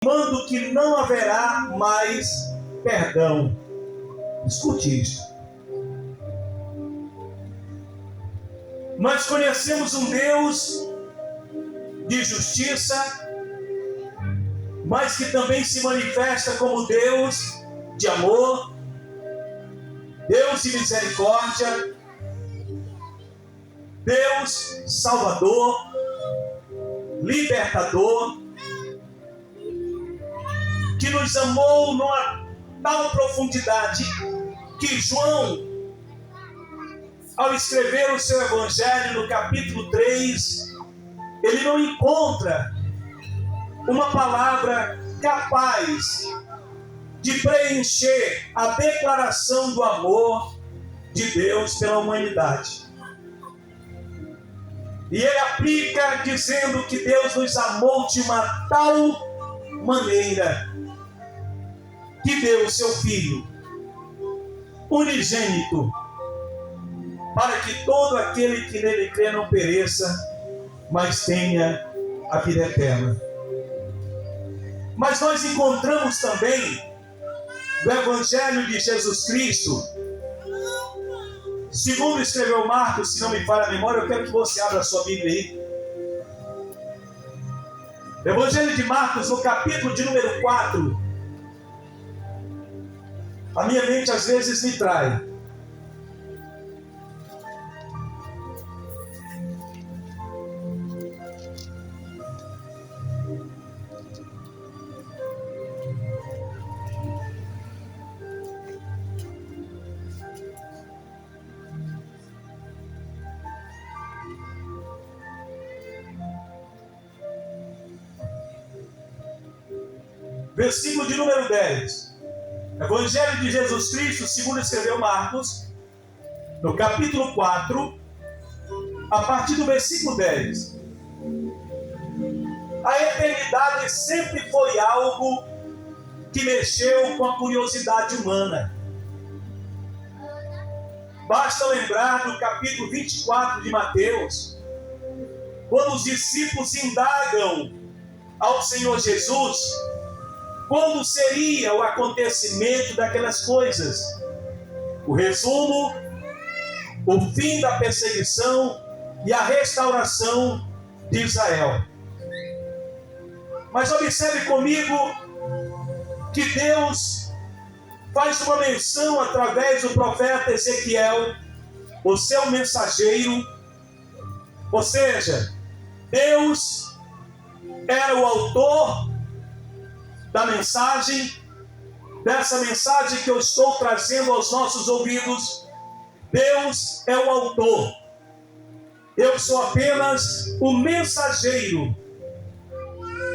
afirmando que não haverá mais perdão. Escute isso. Nós conhecemos um Deus de justiça, mas que também se manifesta como Deus de amor, Deus de misericórdia, Deus salvador, libertador, que nos amou numa tal profundidade que João, ao escrever o seu evangelho no capítulo 3, ele não encontra uma palavra capaz de preencher a declaração do amor de Deus pela humanidade. E ele aplica dizendo que Deus nos amou de uma tal maneira que deu o seu Filho unigênito, para que todo aquele que nele crê não pereça, mas tenha a vida eterna. Mas nós encontramos também no Evangelho de Jesus Cristo, segundo escreveu Marcos, se não me falha a memória, eu quero que você abra a sua Bíblia aí. Evangelho de Marcos, no capítulo de número 4. A minha mente às vezes me trai. Versículo de número 10. Evangelho de Jesus Cristo, segundo escreveu Marcos, no capítulo 4, a partir do versículo 10. A eternidade sempre foi algo que mexeu com a curiosidade humana. Basta lembrar do capítulo 24 de Mateus, quando os discípulos indagam ao Senhor Jesus como seria o acontecimento daquelas coisas. O resumo, o fim da perseguição e a restauração de Israel. Mas observe comigo que Deus faz uma menção através do profeta Ezequiel, o seu mensageiro. Ou seja, Deus era o autor da mensagem, dessa mensagem que eu estou trazendo aos nossos ouvidos. Deus é o autor. Eu sou apenas o mensageiro.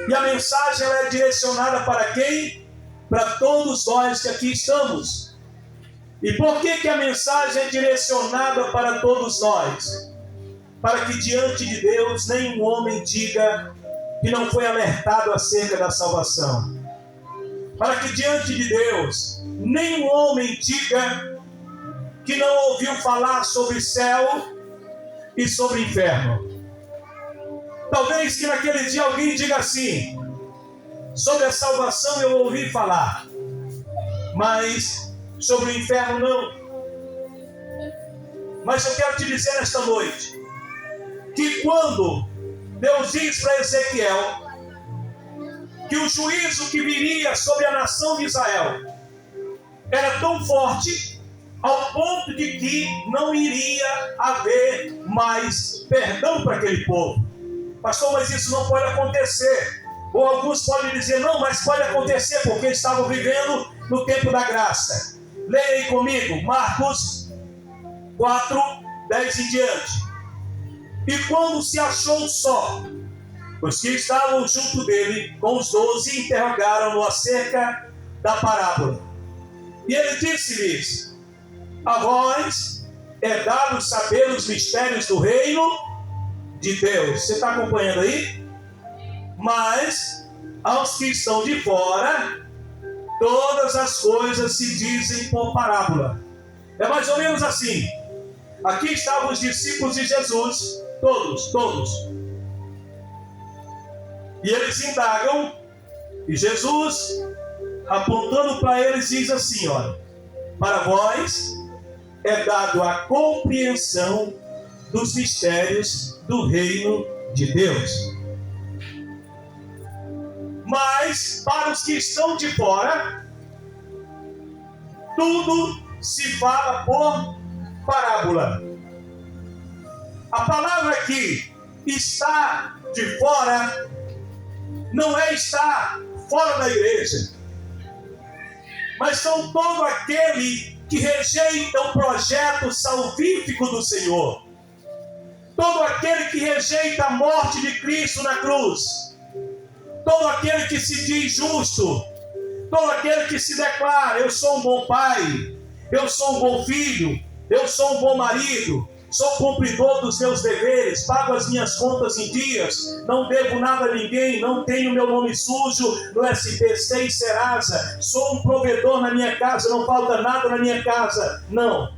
E a mensagem ela é direcionada para quem? Para todos nós que aqui estamos. E por que a mensagem é direcionada para todos nós? Para que diante de Deus nenhum homem diga que não foi alertado acerca da salvação. Para que diante de Deus nenhum homem diga que não ouviu falar sobre céu e sobre inferno. Talvez que naquele dia alguém diga assim: sobre a salvação eu ouvi falar, mas sobre o inferno não. Mas eu quero te dizer nesta noite que quando Deus diz para Ezequiel que o juízo que viria sobre a nação de Israel era tão forte ao ponto de que não iria haver mais perdão para aquele povo. Pastor, mas isso não pode acontecer. Ou alguns podem dizer, não, mas pode acontecer porque estavam vivendo no tempo da graça. Leia aí comigo, Marcos 4, 10 em diante. E quando se achou só, os que estavam junto dele, com os 12, interrogaram-no acerca da parábola. E ele disse-lhes: a vós é dado saber os mistérios do reino de Deus. Você está acompanhando aí? Mas aos que estão de fora, todas as coisas se dizem por parábola. É mais ou menos assim. Aqui estavam os discípulos de Jesus, todos. E eles indagam E Jesus, apontando para eles, diz assim: olha, para vós é dado a compreensão dos mistérios do reino de Deus. Mas para os que estão de fora, tudo se fala por parábola. A palavra que está de fora não é estar fora da igreja, mas são todo aquele que rejeita o projeto salvífico do Senhor, todo aquele que rejeita a morte de Cristo na cruz, todo aquele que se diz justo, todo aquele que se declara: eu sou um bom pai, eu sou um bom filho, eu sou um bom marido, sou cumpridor dos meus deveres, pago as minhas contas em dias, não devo nada a ninguém, não tenho meu nome sujo no SPC e Serasa, sou um provedor na minha casa, não falta nada na minha casa. Não.